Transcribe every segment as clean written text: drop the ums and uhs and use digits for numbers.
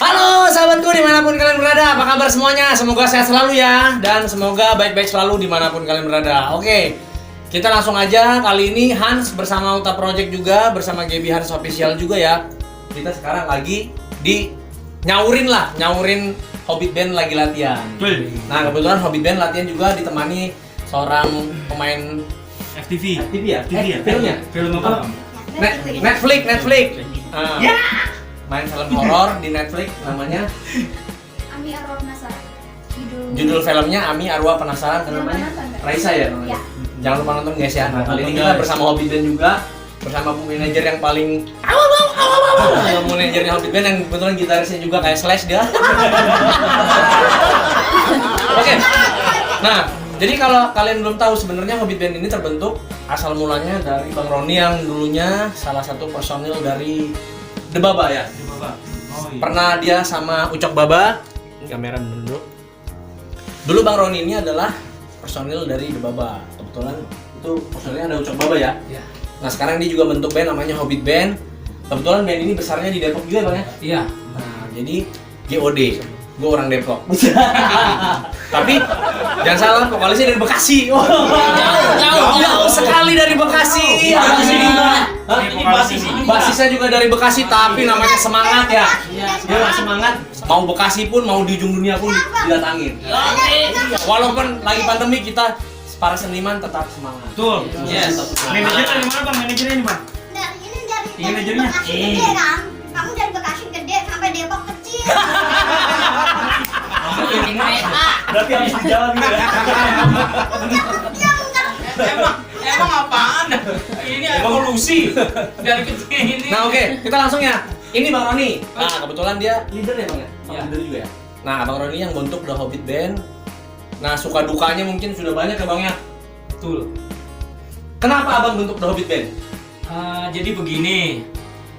Halo sahabatku dimanapun kalian berada, apa kabar semuanya? Semoga sehat selalu ya, dan semoga baik-baik selalu dimanapun kalian berada. Oke, kita langsung aja. Kali ini Hans bersama Uta Project juga, bersama Gaby Hans Official juga ya. Kita sekarang lagi di nyaurin Hobbit Band lagi latihan. Nah kebetulan Hobbit Band latihan juga ditemani seorang pemain FTV ya? Filmnya? Film apa? Netflix. Main film horor di Netflix namanya Ami Arwah Penasaran. judul filmnya Ami Arwah Penasaran, namanya Raisa ya namanya. Ya. Jangan lupa nonton guys ya. Nah, kali ini kita bersama Hobbit Band juga, bersama manajer yang paling manajernya Hobbit Band yang kebetulan gitarisnya juga kayak Slash dia. Oke. Nah, jadi kalau kalian belum tahu sebenarnya Hobbit Band ini terbentuk asal mulanya dari Bang Roni yang dulunya salah satu personil dari The Baba ya. Oh, iya. Pernah dia sama Ucok Baba. Kamera dulu. Dulu Bang Roni ini adalah personil dari The Baba. Kebetulan itu personilnya ada Ucok Baba ya. Iya. Nah sekarang dia juga bentuk band namanya Hobbit Band. Kebetulan band ini besarnya di Depok juga Bang ya. Iya. Nah jadi GOD. Gue orang Depok. Tapi jangan salah, vokalisnya dari Bekasi. Jauh sekali dari Bekasi. Basisnya juga dari Bekasi, tapi namanya semangat ya. Dia semangat. Mau Bekasi pun, mau di ujung dunia pun didatangin. Walaupun lagi pandemi, kita para seniman tetap semangat. Betul. Yes. Manajernya di mana Bang? Manajernya di mana? Dari Manajernya? Bekasi gede kan? Kamu dari Bekasi gede sampai Depok kecil. Berarti habis di jalan gitu ya. Emang apaan? Ini evolusi dari kecil ini. Nah oke, kita langsung ya. Ini Bang Roni. Nah kebetulan dia leader ya Bang ya? Iya. Leader juga ya? Nah Bang Roni yang bentuk The Hobbit Band. Nah suka dukanya mungkin sudah banyak ya Bang ya? Betul. Kenapa Abang bentuk The Hobbit Band? Jadi begini.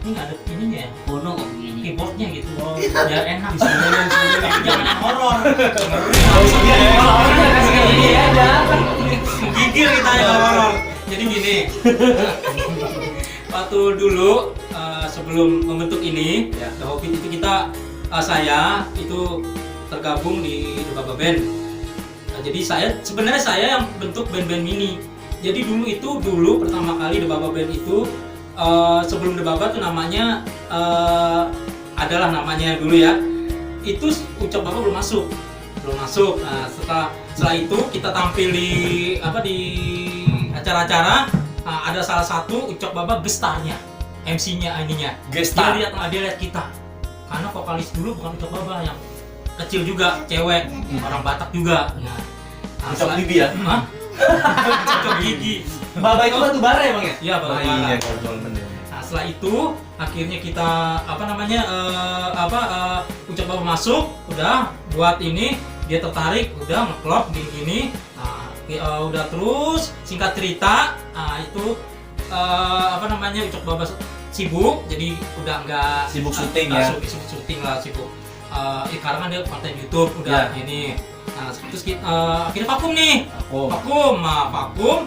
Ini nggak ada ininya ya, bono kok begini. Keyboardnya gitu. Biar enak. Jangan yang horor. Gigil kita yang horor. Jadi gini. Waktu dulu sebelum membentuk ini, The Hobbit itu kita saya itu tergabung di The Baba Band. Nah, jadi sebenarnya saya yang bentuk band-band mini. Jadi dulu pertama kali The Baba Band itu sebelum The Baba tuh namanya adalah namanya dulu ya. Itu Ucok Baba belum masuk. Nah, setelah itu kita tampil di acara-acara. Nah, ada salah satu Ucok Baba gestarnya, MC-nya ininya. Gestar. Dia lihat kita. Karena vokalis dulu bukan Ucok Baba, yang kecil juga, cewek, orang Batak juga. Nah, Ucok Gigi ya? Hah? Ucok Gigi. Baba itu batu bara ya Bang ya? Iya, Baba. Iya, kebetulan bener. Nah, setelah itu akhirnya kita Ucok Baba masuk, udah buat ini, dia tertarik, udah ngeklop gini-gini. Nah, udah terus singkat cerita, itu Ucok Baba sibuk, jadi udah enggak Sibuk syuting ya? Sibuk syuting lah, sibuk. Karena dia konten YouTube udah ini. Nah, terus akhirnya vakum nih. Vakum.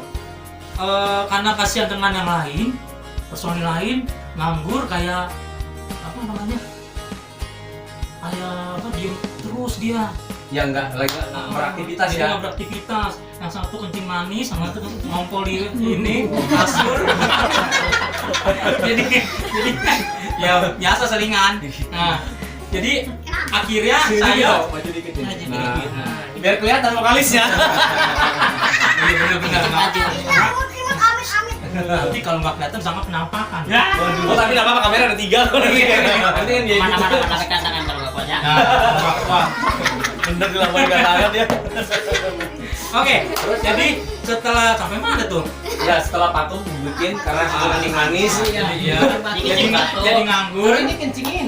Karena kasihan dengan yang lain, personil lain nganggur kayak diem terus dia. Ya enggak lagi beraktivitas Dia ya. nggak beraktivitas. Yang satu kencing manis, sama satu ngompol di ini kasur. jadi ya biasa selingan. Nah, jadi akhirnya saya maju dikit ya. Nah, Biar kelihatan vokalisnya. benar-benar Amit. nanti kalau nggak kelihatan sama penampakan. Oh tapi nggak apa-apa, kamera ada 3 kok. Nanti kan dia Mana pekan tangan kalau nggak kuat ya. bener dilakukan gak tangan ya. Oke, jadi setelah sampai mana tuh? Ya setelah patung bikin karena sudah kencing manis. Iya. Jadi nganggur. Ini kencingin.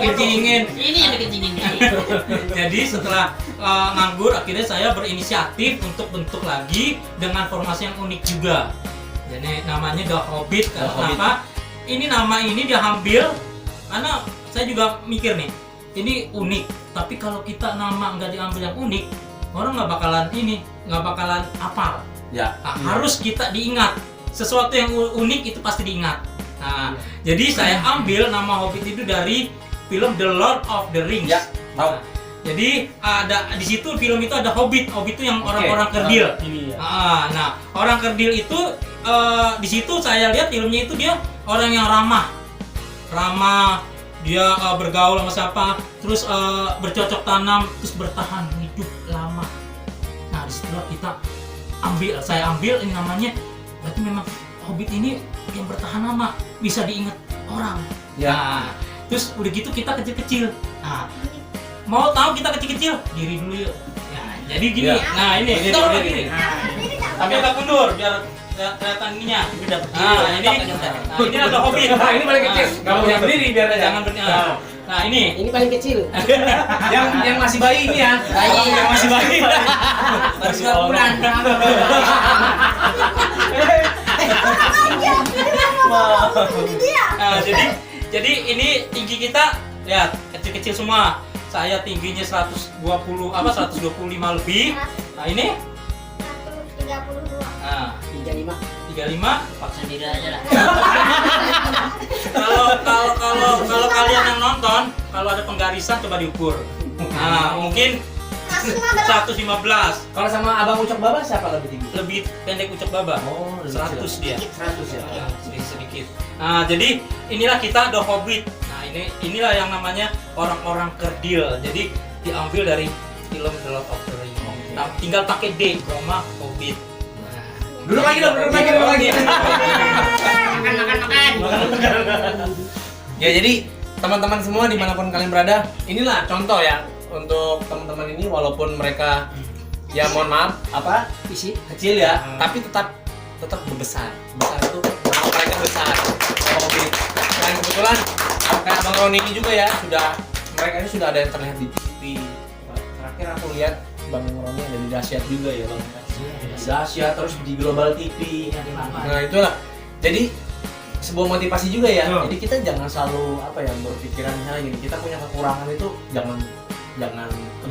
Dikencingin. Ini yang dikencingin. Jadi setelah nganggur, akhirnya saya berinisiatif untuk bentuk lagi dengan formasi yang unik juga. Jadi namanya The Hobbit. Kenapa? Ini nama ini dia ambil karena saya juga mikir nih, ini unik. Tapi kalau kita nama nggak diambil yang unik, orang nggak bakalan hafal. Ya. Nah, harus kita diingat. Sesuatu yang unik itu pasti diingat. Nah, jadi saya ambil nama Hobbit itu dari film The Lord of the Rings. Ya, tahu. Nah, jadi ada di situ film itu ada Hobbit. Hobbit itu yang orang-orang kerdil. Ini ya. Nah, orang kerdil itu di situ saya lihat filmnya itu dia orang yang ramah, dia bergaul sama siapa, terus bercocok tanam, terus bertahan hidup lama. Nah, disitulah saya ambil ini namanya, berarti memang Hobbit ini yang bertahan lama, bisa diingat orang. Ya. Nah, terus udah gitu kita kecil-kecil. Nah, mau tahu kita kecil-kecil, diri dulu yuk. Ya, jadi gini. Ya. Nah, ini Diri, kita diri. begini. Tapi agak mundur biar kelihatan ininya. Nah, ini ada Hobbit. Nah, ini paling kecil. Nggak mau yang berdiri biar aja. Jangan berdiri. Nah, ini. Ini paling kecil. yang masih bayi ini ya. Yang masih bayi. Baru 2 bulan. Nah, jadi ini tinggi kita lihat kecil-kecil semua. Saya tingginya 125 lebih. Nah, ini 132. nah, 35. 35. Paksa diri aja lah. Kalau kalian yang nonton, kalau ada penggarisan coba diukur. Nah, mungkin 115. Kalau sama Abang Ucok Baba siapa lebih tinggi? Lebih pendek Ucok Baba. Oh, 100 dia. 100 ya. Ya, sedikit. Nah, jadi inilah kita The Hobbit. Nah, inilah yang namanya orang-orang kerdil. Jadi diambil dari film The Lord of the Rings. Nah, tinggal pakai D, Roma Hobbit. Nah, Duduk lagi dong, duduk lagi. Makan. Ya, jadi teman-teman semua dimanapun kalian berada, inilah contoh ya untuk teman-teman ini, walaupun mereka ya mohon maaf Isi. kecil ya, tapi tetap besar itu mereka besar. Hobbit. Dan kebetulan kayak Bang Roni ini juga ya, mereka ini sudah ada yang terlihat di TV. Terakhir aku lihat Bang Roni ada di Dahsyat juga ya Bang. Dahsyat, terus di Global TV. Nah, itulah. Jadi sebuah motivasi juga ya. Jadi kita jangan selalu berpikiran misalnya gini, kita punya kekurangan itu jangan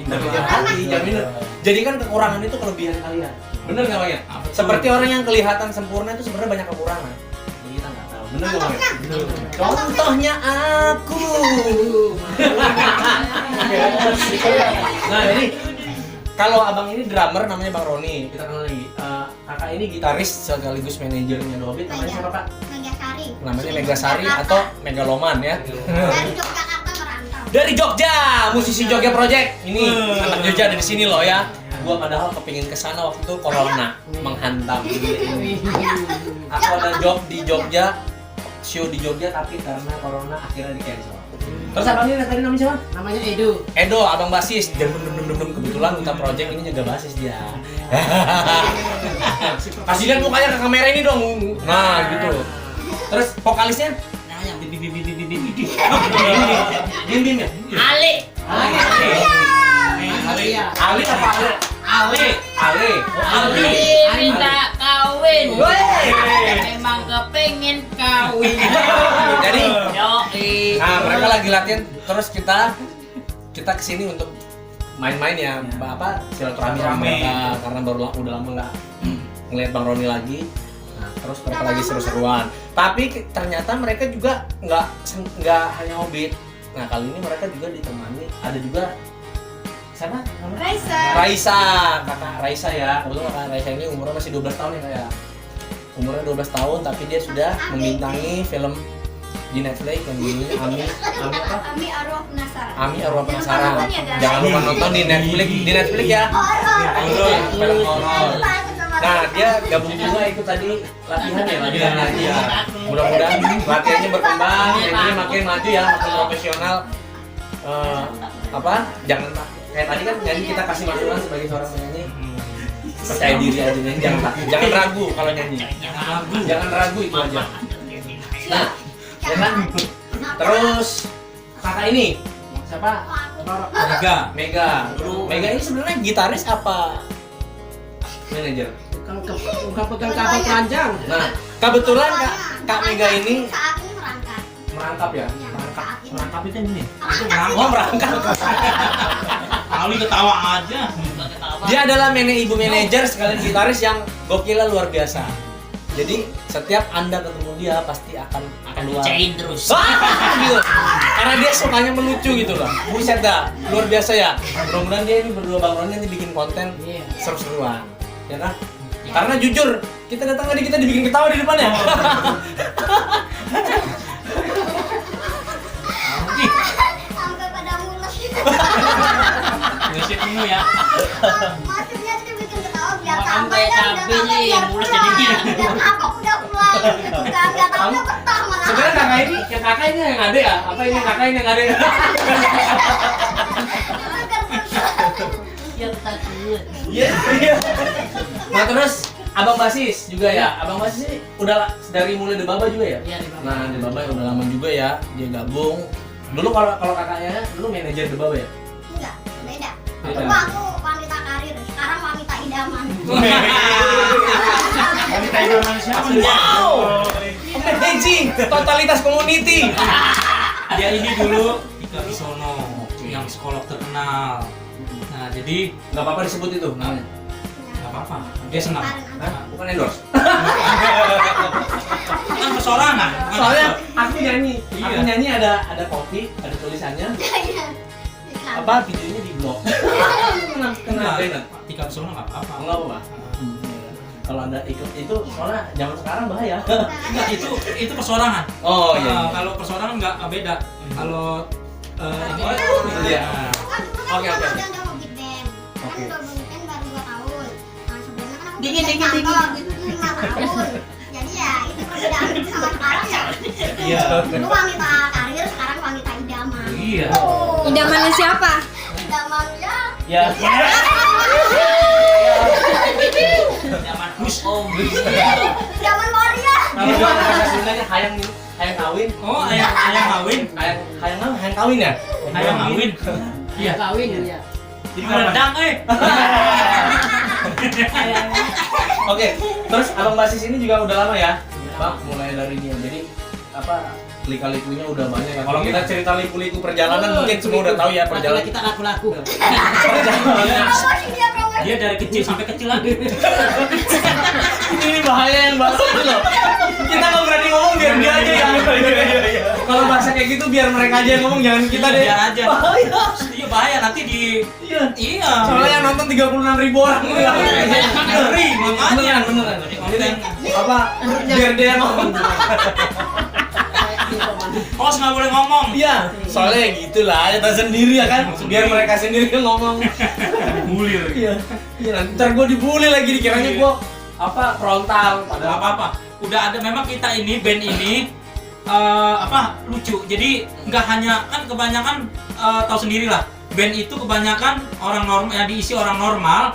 berpikir hati, jangan jadikan kekurangan itu kelebihan kalian. Bener nggak Bang ya? Seperti orang yang kelihatan sempurna itu sebenarnya banyak kekurangan. Jadi kita nggak tahu. Bener nggak Bang ya? Contohnya aku. Nah, jadi kalau abang ini drummer namanya Bang Roni, kita kenal lagi. Kakak ini gitaris sekaligus manajernya The Hobbit, namanya siapa Kak? Megasari. Namanya Megasari atau Megaloman ya. Dari Yogyakarta merantau. Dari Jogja, musisi Jogja Project. Ini anak Jogja ada di sini loh ya. Gua padahal kepingin kesana waktu itu corona menghantam ini. Aku ada job di Jogja, show di Jogja, tapi karena corona akhirnya di cancel. Terus abang ini tadi namanya siapa? Namanya Edo. Edo, abang basis. Dan kebetulan Uta Project ini juga basis dia. Kasih lihat mukanya ke kamera ini dong. Nah, gitu. Terus vokalisnya Namanya Bim ya? Ali. Ali apa Ale? Ale. minta kawin. Wey. Memang kepengen kawin. Jadi, Yoi. nah mereka lagi latihan. Terus kita kesini untuk main-main ya, silaturahmi sama mereka karena udah lama nggak ngeliat Bang Roni lagi. Nah, terus mereka lagi seru-seruan. Tapi ternyata mereka juga nggak hanya Hobbit. Nah, kali ini mereka juga ditemani, ada juga siapa? Raisa, kakak Raisa ya. Kebetulan kakak Raisa ini umurnya masih 12 tahun ya kayak. Umurnya 12 tahun tapi dia sudah membintangi film di Netflix yang judulnya Ami Arwah Penasaran. Ami Arwah Penasaran. Jangan lupa nonton di Netflix ya. Film horor. Nah, dia gabung juga ikut tadi latihan lagi ya. Mudah-mudahan latihannya berkembang, ini makin maju ya, makin profesional. Jangan kayak tadi kan nyanyi kita kasih masukan sebagai seorang penyanyi. Percaya diri aja nyanyi, jangan ragu kalau nyanyi. Jangan ragu itu aja. Nah, ya kan? Terus kakak ini siapa? Mega ini sebenarnya gitaris apa manajer? Bukan pegang kabel panjang. Nah, kebetulan Kak Mega ini saat ini merangkap. ya? Merangkap itu ini. Oh, merangkap. Kali ketawa aja. Dia adalah ibu manajer sekalian gitaris yang gokilnya luar biasa. Jadi setiap Anda ketemu dia pasti akan keluar. Cain terus. Gitu. Karena dia sukanya melucu gitu lah. Buset dah, luar biasa ya. Mudah-mudahan dia ini berdua Bang Roni nanti bikin konten Iya. seru-seruan. Ya kan? Karena jujur, kita datang tadi kita dibikin ketawa di depannya. Sampai pada mules. Ngesip dulu ya. Maksudnya sih bikin ketawa biar Makan tambah kayak ya, cabai udah tambah nih, biar mules pulang. jadinya. Biar kapok udah pulang. Nggak tahu udah betah malah. Sebenarnya kakak ini, yang kakak ini yang ada ya? Apa ini yang kakak ini yang ada ya? Yang takut. Iya. Nah terus Abang Basis juga ya. Abang Basis ini udah dari mulai The Baba juga ya? Iya, The Baba. Nah The Baba udah lama juga ya dia gabung. Dulu kalau kakaknya dulu manajer The Baba ya? Enggak, beda. Beda. Dulu aku wanita karir, sekarang wanita idaman. Wanita idaman siapa nih? Wow. Amazing, totalitas community. Dia ini dulu Ika Bisono yang psikolog terkenal. Nah, jadi Gak apa-apa disebut itu namanya. nggak apa-apa. Dia senang. Hah? Bukan endorse. Kan persorangan. bukan Soalnya endorse. aku nyanyi, Iya. aku nyanyi ada kopi, ada tulisannya. Iya. Apa videonya di blog. Kena Enggak, banget. Ika Bisono nggak apa-apa. Enggak apa-apa. Kalau Anda ikut itu soalnya zaman sekarang bahaya. Enggak, itu persorangan. Oh iya. Nah, iya. kalau persorangan nggak beda. Kalau ini Iya. Kan Oke, dulu kan oke, aku oke. udah hobbit band. Kan Oke. udah hobbit band baru 2 tahun. Nah sebelumnya kan aku Dingin, di dingin, kantor, dingin. 5 tahun. Jadi ya itu perbedaan sama sekarang ya. Iya. Dulu wanita karir, sekarang wanita idaman. Iya. Oh. Idamannya siapa? Idaman ya. Ya. Zaman push om. Idaman waria. Kalau bahasa Sundanya hayang kawin. Oh, ayam kawin. Hayang kawin ya? Ayam kawin. Iya, kawin ya. Jadi meredang Oke, terus Abang Basis ini juga udah lama ya? Bang, mulai dari dia. Jadi apa lika-likunya udah banyak ya. Kalau kita cerita liku-liku perjalanan mungkin semua udah tahu ya perjalanan. Kita laku-laku. Perjalanan. Apa sih dia promosi? Dia dari kecil sampai kecil lagi. Ini bahaya yang bahasa itu loh. Kita nggak berani ngomong biar dia aja yang. Kalau bahasa kayak gitu biar mereka aja yang ngomong, jangan kita deh. Biar aja. Bahaya. Iya bahaya nanti di Iya. iya. Soalnya yang nonton 36.000 orang. Ngeri makanya. Beneran. Jadi Jadi konten. apa? Biar dia yang ngomong. Host nggak boleh ngomong. Iya, soalnya gitulah, ya tahu sendiri ya kan. Biar mereka sendiri yang ngomong. Bulir. Iya. Iya, nanti ntar gue dibully lagi dikiranya gue apa frontal. Ada apa-apa. Udah ada memang kita ini band ini lucu. Jadi nggak hanya kan kebanyakan tahu sendirilah. Band itu kebanyakan orang normal yang diisi orang normal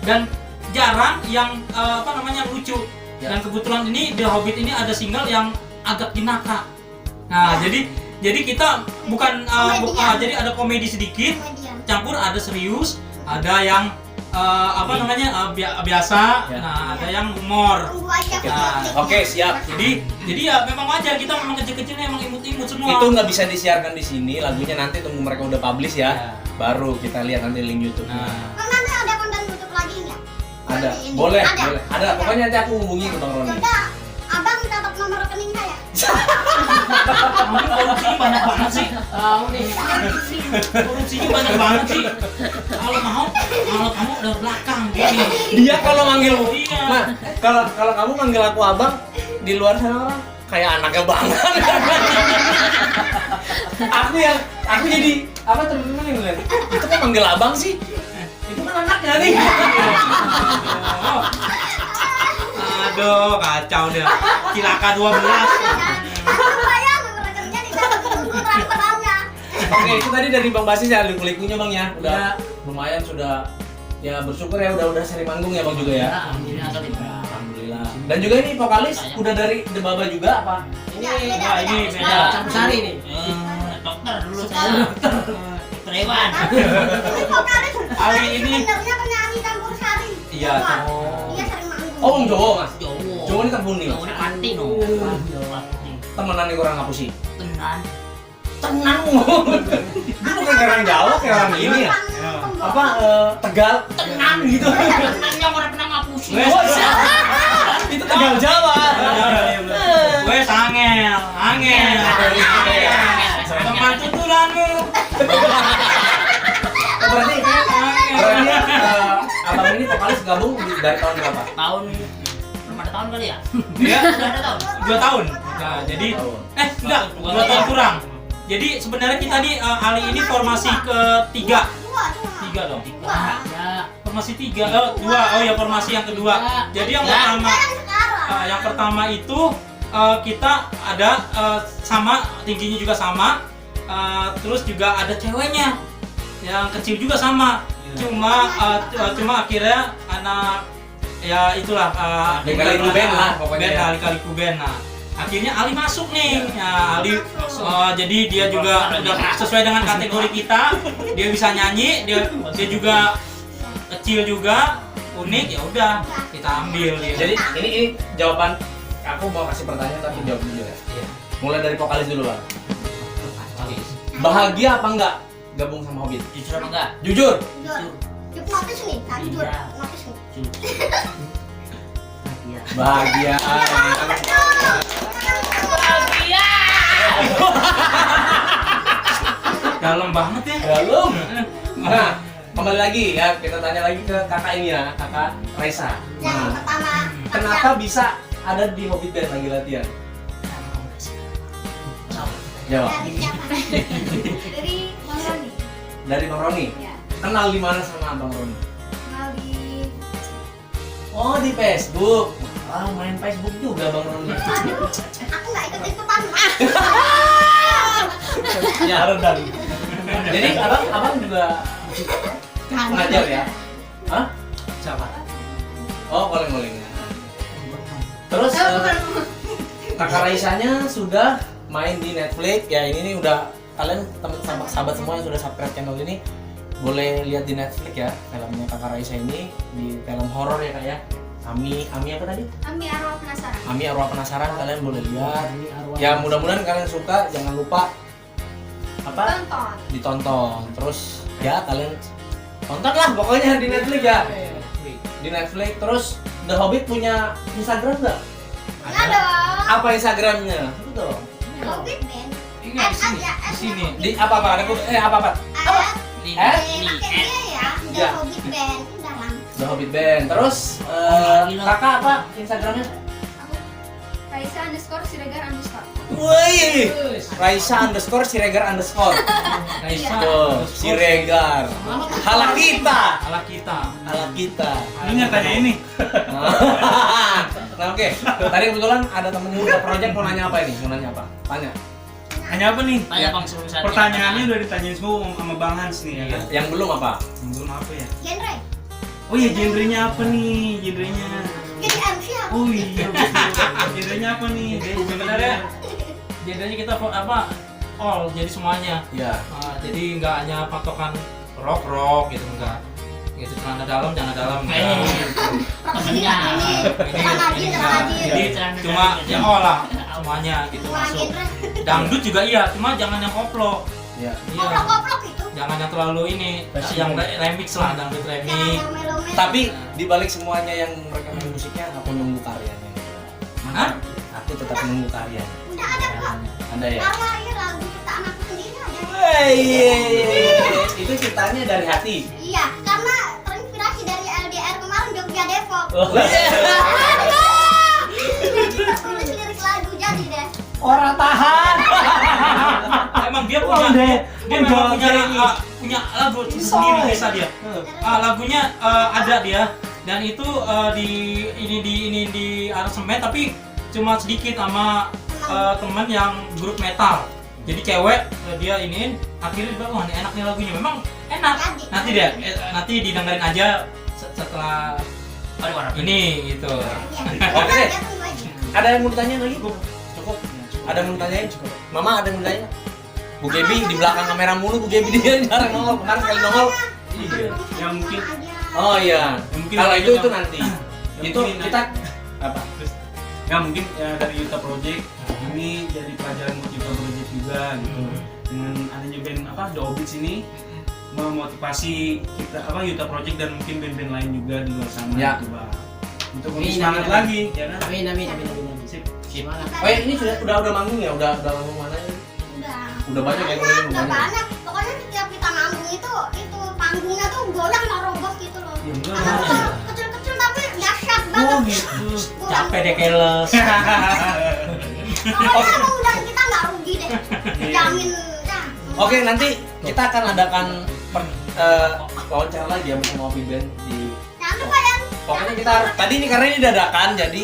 dan jarang yang lucu. Ya. Dan kebetulan ini The Hobbit ini ada single yang agak dinaka. Nah, jadi kita bukan Komedian. jadi ada komedi sedikit, Komedian. campur ada serius, ada yang biasa, Ya. nah ada yang humor. Tunggu aja Nah, Oke, siap. Jadi ya memang wajar kita memang kecil-kecilnya emang imut-imut semua. Itu nggak bisa disiarkan di sini, lagunya nanti tunggu mereka udah publish ya. Ya. Baru kita lihat nanti link YouTube. Nah, Kan nanti ada konten YouTube lagi nggak? Ada, Seperti ini. boleh, Ada. boleh. Ada, pokoknya nanti aku hubungi ke Bang Roni. Yaudah, abang catat nomor rekening saya. mungkin korupsinya banyak banget sih. Tahu nih. Korupsinya banyak banget sih. Kalau kamu udah belakang gini. Dia kalau manggil, Iya. nah kalau kamu manggil aku abang di luar sana orang kayak anaknya banget. aku jadi apa temen-temen yang ngeliat itu kok manggil abang sih? Itu kan anaknya nih. Oh. Aduh, kacau dia. Cilaka 12. Aku bayar nomor rekeningnya di sana, tunggu transferannya. Oke, itu tadi dari Bang Basis ya, liku-likunya Bang ya. Udah Ya. lumayan sudah ya bersyukur ya udah sering manggung ya Bang juga ya. Alhamdulillah. Dan juga ini vokalis udah dari The Baba juga apa? Ya, beda, Wah, ini beda. beda. Campur sari nih. Dokter dulu saya. Dokter hewan. Ini vokalis. Ali ini. Sebenarnya penyanyi campur sari. Iya, Jawa. campur. Dia sering manggung. Oh, Bang Jowo Mas. Jowo. Jowo ini terbuni. Jowo ini panti no. Temenan nih kurang apa sih? Tenan. Tenang. Dia bukan orang Jawa kayak orang ini ya. Apa Tegal? Tenang gitu. Tenangnya orang pernah ngapusin. Oh, siapa? Itu Tegal Jawa. Wes angel. Teman tutulanmu. Berarti abang ini vokalis gabung dari tahun berapa? Tahun belum ada tahun kali ya? Iya, Udah ada tahun. 2 tahun. Nah, jadi enggak, 2 tahun kurang. Jadi sebenarnya kita di Ali ini formasi ketiga. Tiga dong. Ya. Formasi 3. Dua. Oh ya, formasi yang kedua. Jadi yang pertama itu kita ada sama tingginya juga sama. Terus juga ada ceweknya. Yang kecil juga sama. Cuma akhirnya anak ya itulah Lika-liku band lah pokoknya ya. Lika-liku band. Nah, akhirnya Ali masuk nih. Ya, Ali jadi dia juga udah sesuai dengan kategori kita. Dia bisa nyanyi, dia juga kecil juga, unik, ya udah kita ambil dia. Jadi ini jawaban aku mau kasih pertanyaan tapi jawab jujur ya. Iya. Mulai dari vokalis dulu Bang. Bahagia apa enggak gabung sama Hobbit? Jujur apa enggak? Jujur. Jujur notis nih, tadi jujur notis nih. Iya. Bahagia. Dalam banget ya. Belum. Nah, kembali lagi ya, kita tanya lagi ke kakak ini ya, kakak Raisa. Yang Nah, pertama, kenapa bisa ada di Hobbit Band lagi latihan? Jawab. dari siapa? Dari Bang Roni. Dari Bang Roni. Ya. Kenal di mana sama Bang Roni? Kenal di Oh, di Facebook. Ah, main Facebook juga Bang Roni. Aduh, aku nggak ikut-ikutan. Ya, redang. Jadi abang juga ngajar ya? Hah? Siapa? Oh, calling-calling. Terus kakak Raisanya sudah main di Netflix. Ya ini nih udah kalian teman sahabat semua yang sudah subscribe channel ini boleh lihat di Netflix ya filmnya kakak Raisa ini, di film horor ya kak ya. Ami apa tadi? Kami arwah penasaran. Ami Arwah Penasaran, kalian boleh lihat. Ya mudah-mudahan kalian suka, jangan lupa apa? Tonton. Ditonton. Terus ya kalian tonton lah pokoknya di Netflix ya. Di Netflix. Terus The Hobbit punya Instagram nggak? Ya dong. Apa Instagramnya? Itu dong. Hobbit Band. Ini di sini. Di sini. Di apa? Apa? Ini. Pakai dia ya. The Ya. Hobbit Band. Udah lah. The Hobbit Band. Terus kakak apa Instagramnya? Raisa_Siregar_. Wih, Raisa_Siregar_. Raisa. Tuh, Siregar. Hala kita. Ala kita. Hala kita. Ini nyatanya ini. Nah, oke. Tadi kebetulan ada temen Yuta Project mau nanya apa ini? Mau nanya apa? Tanya. Hanya apa nih? Tanya Bang sebelum saya. Pertanyaannya udah ditanyain semua sama Bang Hans nih ya kan? Yang belum apa? Belum apa ya? Genre. Oh iya, genrenya apa nih? Genrenya. Jadi MC aku. Oh iya, betul. Genrenya apa nih? Sebenarnya genrenya kita all, jadi semuanya. Ya. Jadi nggak hanya patokan rock gitu enggak. Gitu celana dalam Ini Jadi cuma ya all lah semuanya gitu masuk. Dangdut juga iya, cuma jangan yang koplo. Ya. Iya. Koplok-koplok itu. Jangan yang terlalu ini, yang remix lah, dangdut remix. Jangan yang melo-melo. Tapi di balik semuanya yang mereka main musiknya, aku nunggu karyanya. Hah? Aku tetap nunggu karyanya. Udah ada kok. Ada ya? Karena ini lagu ciptaan aku sendiri ada. Itu ceritanya dari hati. Iya, karena terinspirasi dari LDR kemarin Jogja Depok. Oh, Tulis lirik lagu jadi deh. orang tahan. Emang dia Oh, punya deh. dia memang punya lagu sendiri bisa dia. Lagunya ada dia dan itu di aransemen tapi cuma sedikit sama teman yang grup metal. Jadi cewek dia iniin akhirnya dia bilang wah ini enak nih lagunya. Memang enak. Nanti deh nanti didengerin aja setelah ini gitu. Oke deh. Ada yang mau ditanya lagi? Cukup. Ada yang mau ditanyain? Cukup. Mama ada yang mau ditanya? Bu Gebi di belakang kamera mulu, Bu Gebi dia jarang nongol, kemarin sekali nongol. Yang mungkin Oh iya. Mungkin Kalau itu itu nanti. Itu mungkin kita apa? ya mungkin dari Yuta Project ini jadi pelajaran buat Yuta Project juga gitu. Dengan adanya band The Hobbit ini memotivasi kita Yuta Project dan mungkin band-band lain juga di luar sana Ya. gitu Bang. untuk lebih semangat lagi, ya kan? Amin, amin, amin, amin, amin. Sip. Semangat. Oh ya, ini udah manggung ya? Udah manggung mana ya? Udah banyak ya kemarin, Udah banyak. banyak. Pokoknya setiap kita manggung itu panggungnya tuh goyang nggak roboh gitu loh. Ya, enggak. Karena kecil-kecil tapi dahsyat Oh banget. gitu. Capek deh keles. Pokoknya emang udah kita nggak rugi deh. Jamin ya. Oke, nanti kita akan adakan wawancara lagi ya bersama Opi Band di. Jangan lupa ya. Pokoknya kita tadi ini karena ini dadakan, jadi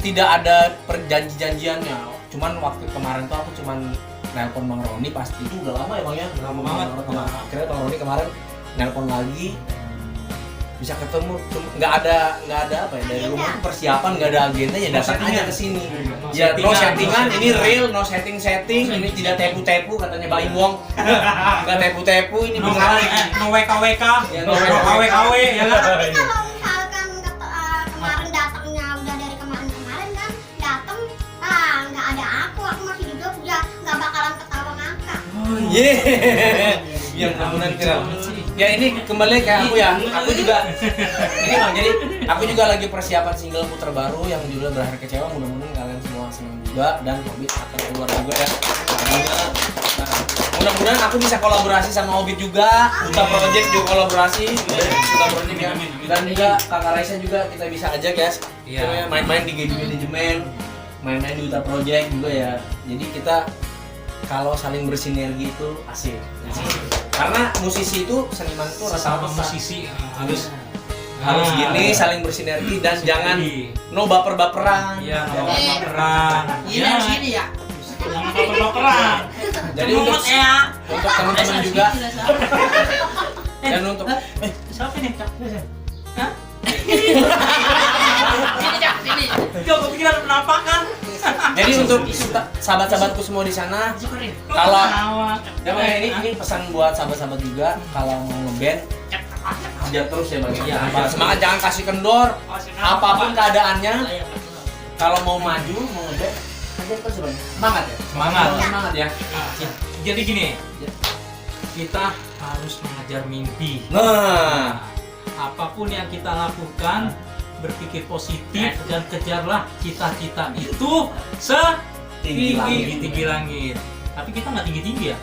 tidak ada perjanjiannya. Cuman waktu kemarin tuh aku cuman nelpon Bang Roni, pasti itu udah lama ya Bang ya. Lama banget. Nah, akhirnya Bang Roni kemarin nelpon lagi, bisa ketemu, nggak ada apa ya, dari rumah tuh persiapan, nggak ada agenda, ya datang aja ke sini. No Ya no settingan, settingan. ini real, no setting, ini tidak tepu katanya Baim Wong. Nggak tepu, ini No beneran. no WKWK, Ya, no no KW ya kan? Tapi kalau misalkan kemarin datangnya udah dari kemarin kan datang, nggak ada aku masih di Jogja, nggak bakalan ketawa ngakak. Yeay, yang kemudian viral. Ya ini kembali ke aku ya. Aku juga ini Bang, jadi aku juga lagi persiapan single puter baru yang judulnya Berakhir Kecewa. Mudah-mudahan kalian semua senang juga dan Obit akan keluar juga ya. Mudah-mudahan aku bisa kolaborasi sama Obit juga. Uta Project juga kolaborasi. Uta Project ya. Dan juga Kakak Raisa juga kita bisa ajak ya. Iya. Main-main di Gaby Manajemen, main-main di Uta Project juga ya. Jadi kita kalau saling bersinergi itu asik. Karena musisi itu, seniman itu Sama rasa musisi harus gini, saling bersinergi dan jangan no baper-baperan. Iya, baperan. Ini harus gini ya. Jangan baper-baperan. Jadi untuk ya. teman-teman juga dan untuk Siapa nih? Hah? Sini, Cak, sini. Gak kepikiran penampakan. jadi untuk sahabat-sahabatku semua di sana, kalau ya, ini pesan buat sahabat-sahabat juga, kalau mau ngeband aja terus ya Bang. Ya, semangat, jangan kasih kendor. Apapun keadaannya, kalau mau maju, mau ngeband aja terus ya Bang. Semangat ya. Semangat ya. Jadi gini, kita harus mengejar mimpi. Nah, Apapun yang kita lakukan, berpikir positif dan kejarlah cita-cita itu tinggi langit. Tapi kita nggak tinggi ya.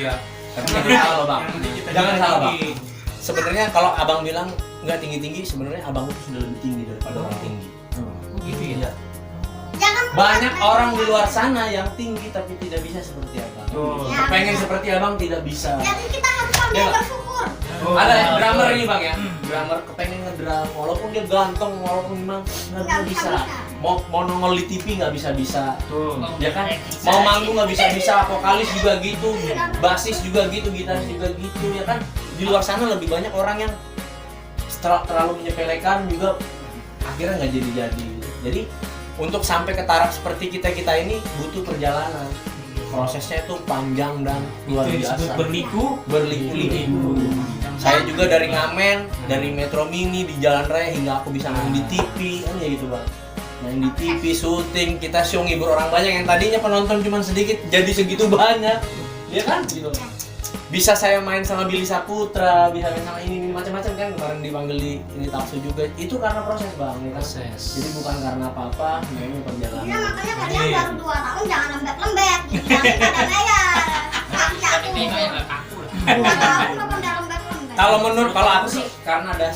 Iya. tapi jangan salah loh Bang. Jangan salah Bang. Sebenarnya kalau Abang bilang nggak tinggi-tinggi, sebenarnya Abang itu sudah lebih tinggi daripada orang tinggi. Gitu ya. Jangan Banyak orang di luar sana yang tinggi tapi tidak bisa seperti Abang. Ya, Pengen benar. seperti Abang tidak bisa. Jadi kita harus pandai Ya. bersyukur. Ada drummer ini Bang ya. Drummer kepengen ngedrum walaupun dia ganteng, walaupun memang nggak Nggak bisa. bisa. Mau nongol di TV nggak bisa. Tuh. Ya kan? Mau manggung nggak bisa. Vokalis juga gitu, basis juga gitu, gitaris juga gitu ya kan? Di luar sana lebih banyak orang yang terlalu menyepelekan juga akhirnya nggak jadi. Jadi untuk sampai ke taraf seperti kita ini butuh perjalanan. Prosesnya itu panjang dan luar Itu disebut biasa. berliku. Saya juga dari ngamen, dari Metro Mini di Jalan Raya hingga aku bisa main di TV, kan ya gitu Bang. Main di TV, syuting, kita show ngibur orang banyak yang tadinya penonton cuma sedikit jadi segitu banyak. Ya kan? Gitu. Bisa saya main sama Billy Saputra, bisa main sama ini macam-macam kan, kemarin dipanggil di ini Taksu juga. Itu karena proses Bang, ya kan? Proses. Jadi bukan karena apa-apa, ini perjalanan. Ya makanya kalian baru 2 tahun jangan lembek-lembek. Jangan pada bayar. Kaki aku. 2 tahun udah pada lembek-lembek. Kalau aku sih karena ada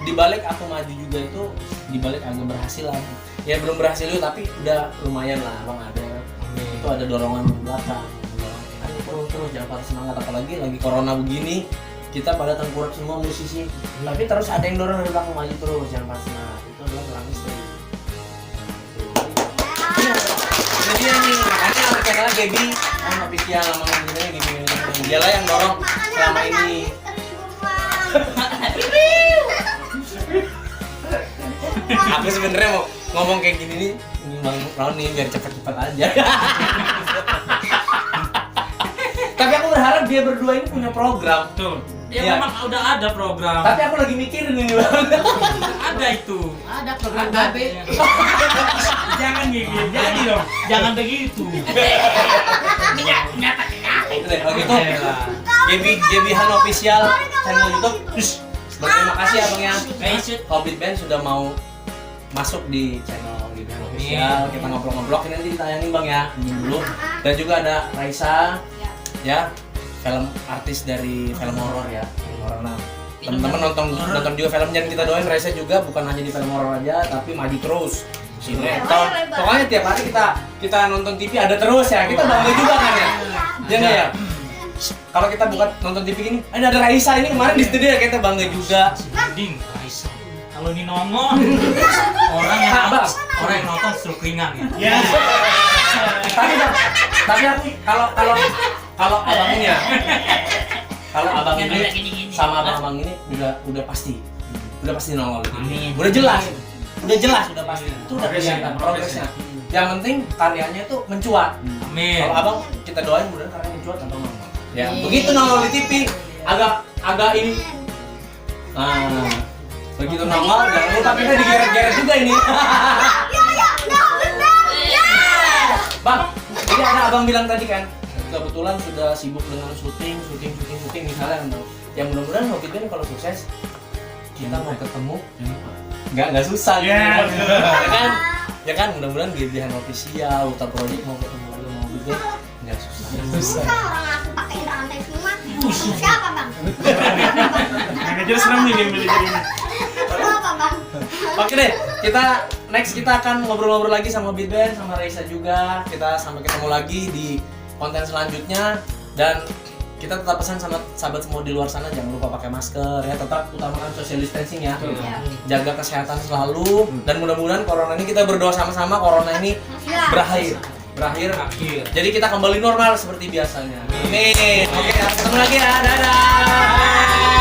di balik aku maju juga itu, di balik agak berhasil lah. Ya belum berhasil juga tapi udah lumayan lah Bang, ada. Itu ada dorongan di belakang. Ayo terus jangan patah semangat, apalagi lagi corona begini. Kita pada tengkurap semua musisi. Tapi terus ada yang dorong dari belakang, maju terus jangan patah semangat. Itu adalah orang istri. Jadi dia nih, makanya sama channelnya Gaby, official sama channelnya Gaby. Dialah yang dorong selama ini. Aku sebenarnya mau ngomong kayak gini nih, ini Bang Roni biar cepet-cepet aja. Tapi aku berharap dia berdua ini punya program. Tuh. Iya. Ya memang udah ada program. Tapi aku lagi mikirin ini Bang. Ada itu. Ada program Gabe. Jangan gitu. Jadi dong. Jangan begitu. Itu deh, kalau gitu Gaby Han official channel YouTube. berterima kasih ya Bang ya. Resut. Hobbit Band sudah mau masuk di channel Hobbit Band Official. Kita ngobrol-ngobrol, ini nanti ditayangin Bang ya. Ini dulu. Dan juga ada Raisa, ya, film artis dari film horor ya, film horor. Nah, teman-teman nonton juga filmnya, dan kita doain Raisa juga bukan hanya di film horor aja, tapi maju terus. Sinetron. Pokoknya tiap hari kita nonton TV ada terus ya. Kita bangga juga kan ya. Iya nggak ya? Kalau kita bukan nonton TV gini, ada Raisa ini kemarin di studio ya, kita bangga juga. Ding, Raisa. Kalau ini nongol, orang yang nonton stroke ringan ya. Ya. Tapi aku kalau abang ini ya, kalau abang Yang ini ada gini-gini. sama abang ini udah pasti nongol. Amin. Udah jelas udah pasti. Itu udah Progresnya. kelihatan progresnya. Yang penting karyanya tuh mencuat. Amin. Kalau abang kita doain mudah karyanya mencuat atau nongol. Ya, begitu nongol di TV agak ini. Nah, begitu nongol jangan lupa kita digeret-geret juga ini. Bang, jadi ada abang bilang tadi kan, kebetulan sudah sibuk dengan syuting misalnya. Ya mudah-mudahan Hobbit Band kalau sukses kita mau ketemu nggak susah gitu. Ya, Ya kan mudah-mudahan GBH Official, Uta Project mau ketemu lagi sama Hobbit Band nggak susah. Susah orang aku pakai rantai semua. Siapa bang? Yang ngejar senang nih game beli ini. Siapa bang? Oke deh, kita akan ngobrol-ngobrol lagi sama Hobbit Band, sama Raisa juga. Kita sampai ketemu lagi di konten selanjutnya, dan kita tetap pesan sama sahabat semua di luar sana, jangan lupa pakai masker ya, tetap utamakan social distancing ya. Jaga kesehatan selalu, dan mudah-mudahan corona ini, kita berdoa sama-sama corona ini berakhir. Jadi kita kembali normal seperti biasanya. Amin. Oke, ketemu lagi ya. Dadah.